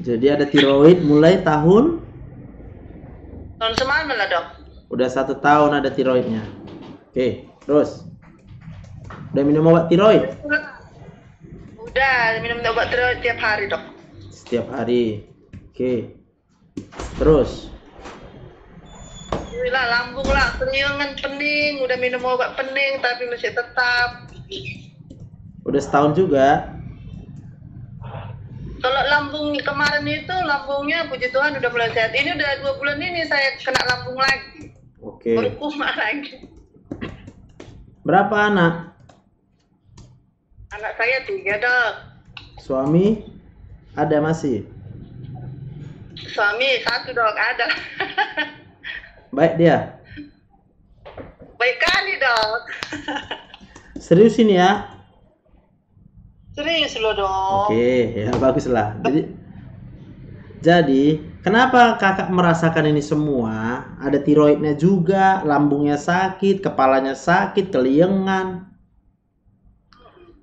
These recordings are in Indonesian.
Jadi ada tiroid mulai tahun? Tahun semana lah dok. Udah 1 tahun ada tiroidnya. Oke, terus. Udah minum obat tiroid? Udah minum obat tiroid tiap hari dok. Setiap hari. Oke. Terus. Alhamdulillah, lambung lah, keringan, pening. Udah minum obat pening tapi masih tetap. Udah setahun juga. Kalau lambung kemarin itu lambungnya puji Tuhan udah mulai sehat. Ini udah 2 bulan ini saya kena lambung lagi. Oke. Baru kumat lagi. Berapa anak? Anak saya 3 dok. Suami? Ada masih? Suami 1 dok, ada. Baik dia? Baik kali dok. Serius ini ya? Serius loh dok. Oke, ya baguslah. Jadi, kenapa kakak merasakan ini semua? Ada tiroidnya juga, lambungnya sakit, kepalanya sakit, keliengan.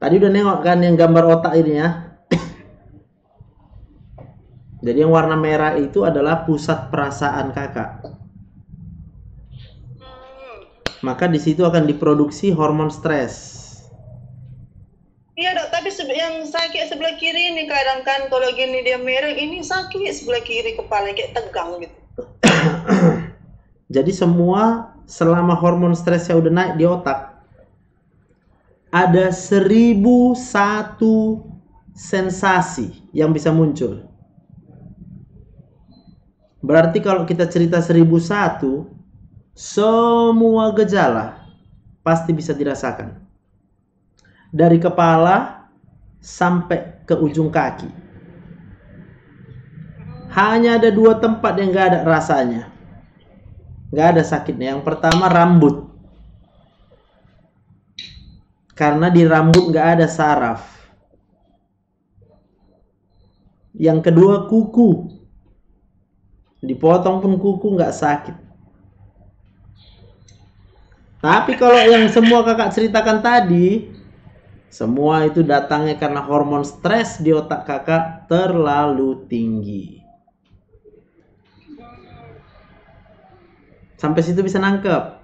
Tadi udah nengok kan yang gambar otak ini ya? Jadi yang warna merah itu adalah pusat perasaan kakak. Maka di situ akan diproduksi hormon stres. Iya dok, tapi yang sakit sebelah kiri ini kadang kan kalau gini dia merah, ini sakit sebelah kiri kepala kayak tegang gitu. Jadi semua selama hormon stresnya udah naik di otak, ada 1001 sensasi yang bisa muncul. Berarti kalau kita cerita 1001, semua gejala pasti bisa dirasakan. Dari kepala sampai ke ujung kaki. Hanya ada 2 tempat yang gak ada rasanya, gak ada sakitnya. Yang pertama rambut, karena di rambut gak ada saraf. Yang kedua kuku, dipotong pun kuku gak sakit. Tapi kalau yang semua kakak ceritakan tadi, semua itu datangnya karena hormon stres di otak kakak terlalu tinggi. Sampai situ bisa nangkep?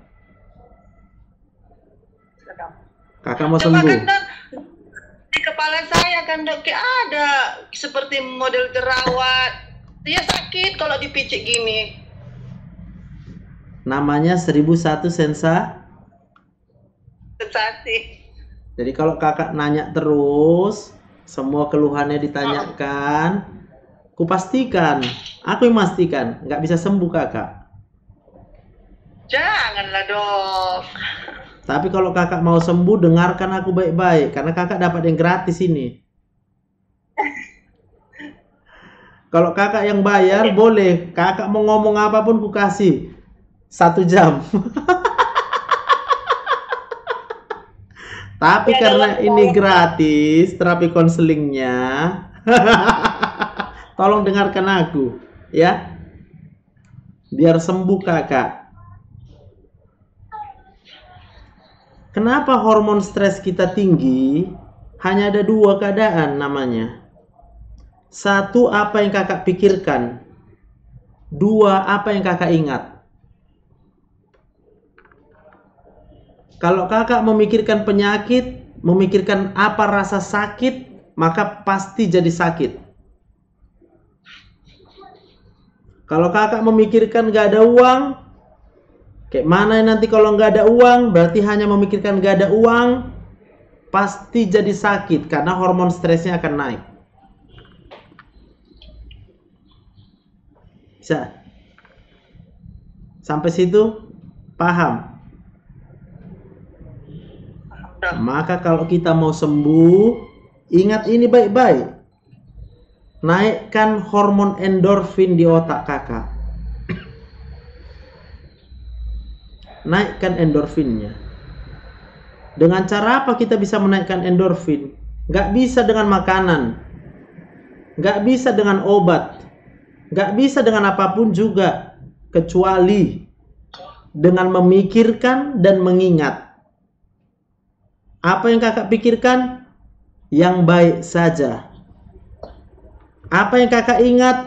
Kakak mau Cuma sembuh? kan dok, di kepala saya kan dok kayak ada seperti model jerawat. Dia sakit kalau dipicit gini. Namanya 1001 Sensasi. Jadi kalau kakak nanya terus, semua keluhannya ditanyakan, kupastikan, aku yang memastikan, nggak bisa sembuh kakak. Janganlah dok. Tapi kalau kakak mau sembuh, dengarkan aku baik-baik, karena kakak dapat yang gratis ini. Kalau kakak yang bayar, boleh. Kakak mau ngomong apapun, ku kasih 1 jam. Tapi Ya, karena ini gratis terapi konselingnya, tolong dengarkan aku ya, biar sembuh kakak. Kenapa hormon stres kita tinggi? Hanya ada 2 keadaan namanya. 1, apa yang kakak pikirkan. 2, apa yang kakak ingat. Kalau kakak memikirkan penyakit, memikirkan apa rasa sakit, maka pasti jadi sakit. Kalau kakak memikirkan gak ada uang, kayak mana nanti kalau gak ada uang, berarti hanya memikirkan gak ada uang, pasti jadi sakit karena hormon stresnya akan naik. Bisa? Sampai situ paham? Maka kalau kita mau sembuh, ingat ini baik-baik. Naikkan hormon endorfin di otak kakak. Naikkan endorfinnya. Dengan cara apa kita bisa menaikkan endorfin? Gak bisa dengan makanan, gak bisa dengan obat, gak bisa dengan apapun juga, kecuali dengan memikirkan dan mengingat. Apa yang kakak pikirkan? Yang baik saja. Apa yang kakak ingat?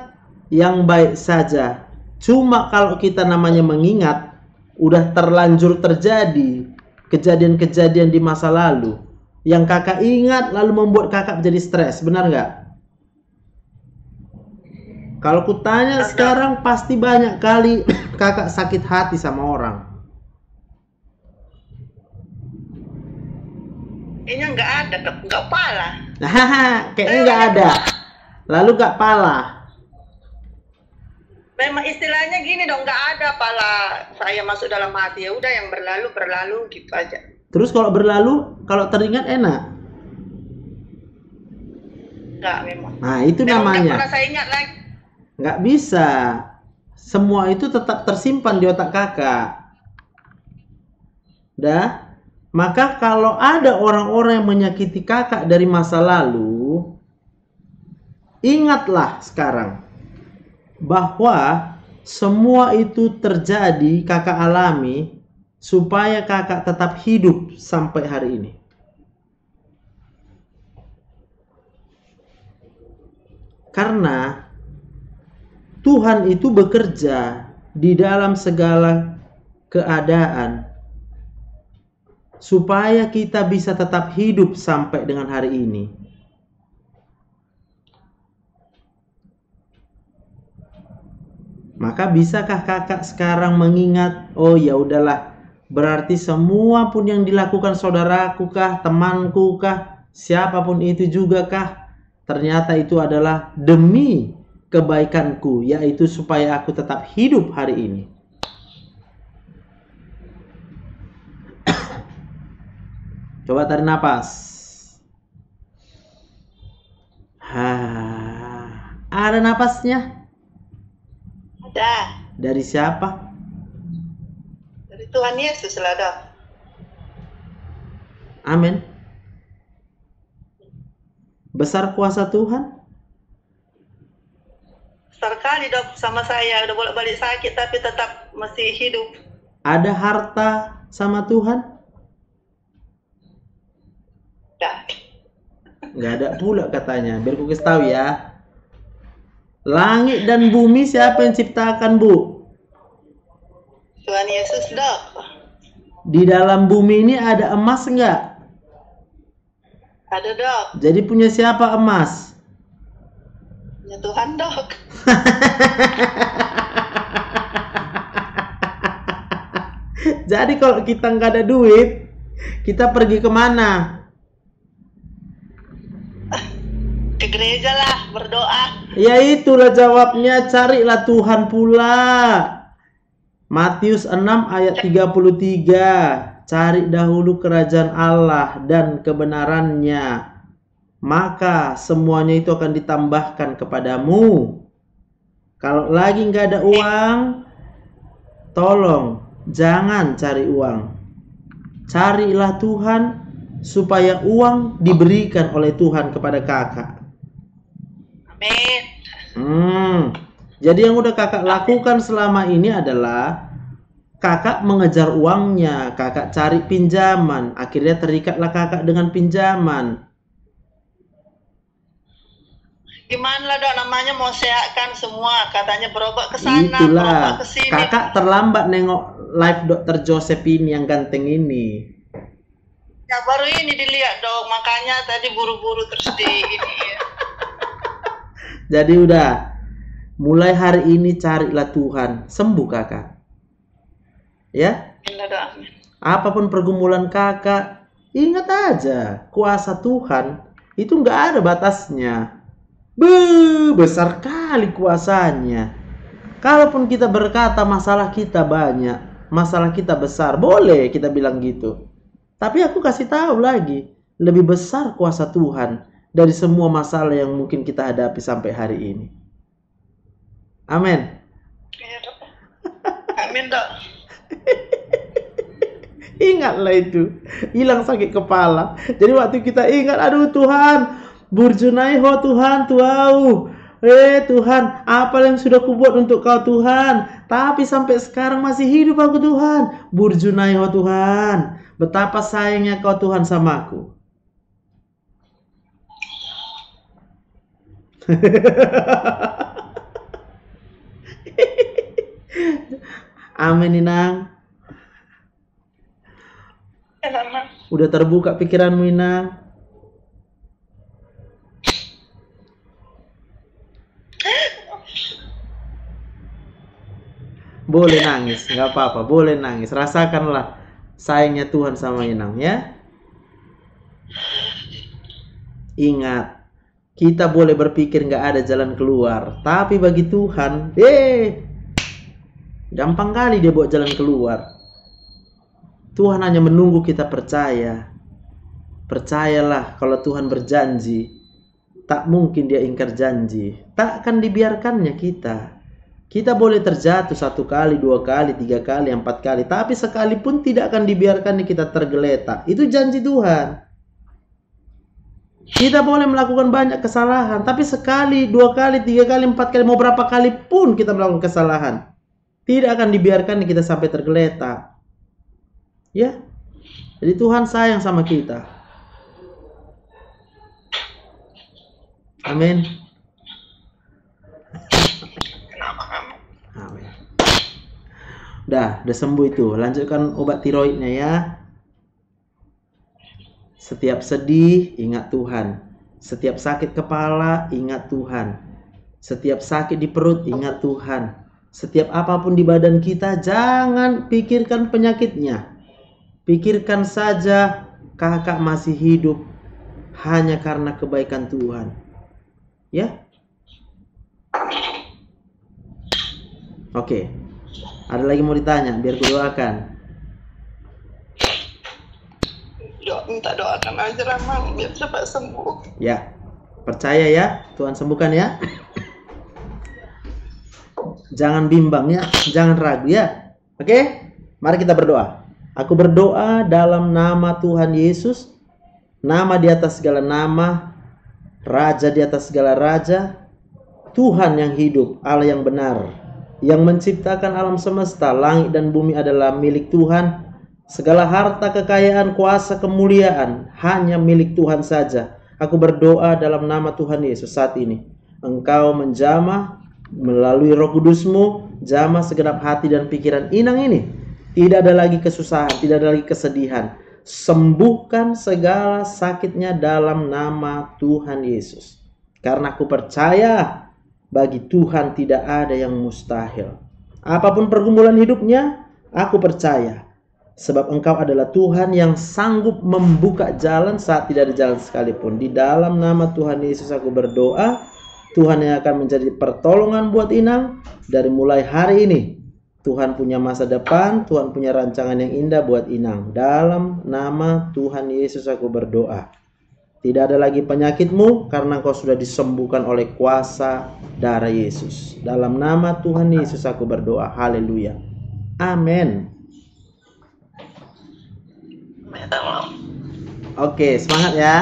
Yang baik saja. Cuma kalau kita namanya mengingat, udah terlanjur terjadi kejadian-kejadian di masa lalu yang kakak ingat lalu membuat kakak menjadi stres, benar nggak? Kalau kutanya sekarang pasti banyak kali kakak sakit hati sama orang. Kayaknya nggak ada, nggak pala. Kayaknya nggak ada. Lalu nggak pala. Memang istilahnya gini dong, nggak ada pala saya masuk dalam hati, ya udah yang berlalu gitu aja. Terus kalau berlalu, kalau teringat enak? Nggak memang. Nah itu memang namanya. Nggak pernah saya ingat lagi. Nggak bisa. Semua itu tetap tersimpan di otak kakak. Dah. Maka kalau ada orang-orang yang menyakiti kakak dari masa lalu, ingatlah sekarang bahwa semua itu terjadi, kakak alami supaya kakak tetap hidup sampai hari ini. Karena Tuhan itu bekerja di dalam segala keadaan supaya kita bisa tetap hidup sampai dengan hari ini. Maka bisakah kakak sekarang mengingat, oh ya udahlah, berarti semua pun yang dilakukan saudaraku kah, temanku kah, siapapun itu juga kah, ternyata itu adalah demi kebaikanku, yaitu supaya aku tetap hidup hari ini. Coba tarik nafas. Ada nafasnya? Ada. Dari siapa? Dari Tuhan Yesus lah dok. Amin. Besar kuasa Tuhan? Besar kali dok sama saya, udah bolak-balik sakit tapi tetap masih hidup. Ada harta sama Tuhan? Nggak ada pula katanya. Biar ku kasih tahu ya. Langit dan bumi siapa yang ciptakan, Bu? Tuhan Yesus dok. Di dalam bumi ini ada emas enggak? Ada dok. Jadi punya siapa emas? Punya Tuhan dok. Jadi kalau kita nggak ada duit, kita pergi kemana? Ke gereja lah, berdoa. Ya itulah jawabnya, carilah Tuhan pula. Matius 6 ayat 33. Cari dahulu kerajaan Allah dan kebenarannya, maka semuanya itu akan ditambahkan kepadamu. Kalau lagi nggak ada uang, tolong jangan cari uang. Carilah Tuhan supaya uang diberikan oleh Tuhan kepada kakak. Amin. Jadi yang udah kakak lakukan selama ini adalah kakak mengejar uangnya, kakak cari pinjaman, akhirnya terikatlah kakak dengan pinjaman. Gimana lah dok, namanya mau sehatkan semua, katanya berobat ke sana, Itulah, berobat ke sini. kakak terlambat nengok live Dokter Joseph ini yang ganteng ini. Ya baru ini dilihat dok, makanya tadi buru-buru terus di ini ya. Jadi udah, mulai hari ini carilah Tuhan, sembuh kakak. Ya? Amin. Apapun pergumulan kakak, ingat aja, kuasa Tuhan itu nggak ada batasnya. Besar kali kuasanya. Kalaupun kita berkata masalah kita banyak, masalah kita besar, boleh kita bilang gitu. Tapi aku kasih tahu lagi, lebih besar kuasa Tuhan dari semua masalah yang mungkin kita hadapi sampai hari ini. Amin. Ya, dok. Amin dok. Ingatlah itu, hilang sakit kepala. Jadi waktu kita ingat, aduh Tuhan, burjunaiho Tuhan, tuau. Tuhan, apa yang sudah kubuat untuk kau Tuhan? Tapi sampai sekarang masih hidup aku Tuhan. Burjunaiho Tuhan, betapa sayangnya kau Tuhan sama aku. Amin, Inang. Lama. Udah terbuka pikiranmu, Inang? Boleh nangis, nggak apa-apa, boleh nangis. Rasakanlah sayangnya Tuhan sama Inang, ya. Ingat, kita boleh berpikir nggak ada jalan keluar, tapi bagi Tuhan, gampang kali dia buat jalan keluar. Tuhan hanya menunggu kita percaya. Percayalah, kalau Tuhan berjanji, tak mungkin dia ingkar janji. Takkan dibiarkannya kita. Kita boleh terjatuh 1 kali, 2 kali, 3 kali, 4 kali, tapi sekalipun tidak akan dibiarkannya kita tergeletak. Itu janji Tuhan. Kita boleh melakukan banyak kesalahan, tapi sekali, 2 kali, 3 kali, 4 kali, mau berapa kali pun kita melakukan kesalahan, tidak akan dibiarkan kita sampai tergeletak. Ya, jadi Tuhan sayang sama kita. Amin. Amin. Udah sembuh itu. Lanjutkan obat tiroidnya ya. Setiap sedih, ingat Tuhan. Setiap sakit kepala, ingat Tuhan. Setiap sakit di perut, ingat Tuhan. Setiap apapun di badan kita, jangan pikirkan penyakitnya. Pikirkan saja kakak masih hidup hanya karena kebaikan Tuhan. Ya? Oke. Ada lagi mau ditanya biar kudoakan? Minta doakan aja Ramang biar cepat sembuh. Ya. Percaya ya, Tuhan sembuhkan ya. Jangan bimbang ya, jangan ragu ya. Oke? Mari kita berdoa. Aku berdoa dalam nama Tuhan Yesus, nama di atas segala nama, Raja di atas segala raja, Tuhan yang hidup, Allah yang benar, yang menciptakan alam semesta, langit dan bumi adalah milik Tuhan. Segala harta, kekayaan, kuasa, kemuliaan hanya milik Tuhan saja. Aku berdoa dalam nama Tuhan Yesus saat ini. Engkau menjamah melalui Roh Kudus-Mu, jamah segenap hati dan pikiran Inang ini. Tidak ada lagi kesusahan, tidak ada lagi kesedihan. Sembuhkan segala sakitnya dalam nama Tuhan Yesus. Karena aku percaya bagi Tuhan tidak ada yang mustahil. Apapun pergumulan hidupnya, aku percaya. Sebab Engkau adalah Tuhan yang sanggup membuka jalan saat tidak ada jalan sekalipun. Di dalam nama Tuhan Yesus aku berdoa. Tuhan yang akan menjadi pertolongan buat Inang dari mulai hari ini. Tuhan punya masa depan, Tuhan punya rancangan yang indah buat Inang. Dalam nama Tuhan Yesus aku berdoa. Tidak ada lagi penyakitmu karena kau sudah disembuhkan oleh kuasa darah Yesus. Dalam nama Tuhan Yesus aku berdoa. Haleluya. Amin. Oke, semangat ya.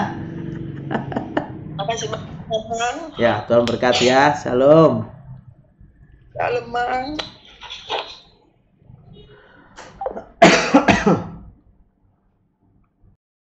Makasih banyak. Ya, Tuhan berkati ya. Shalom. Shalom, Bang.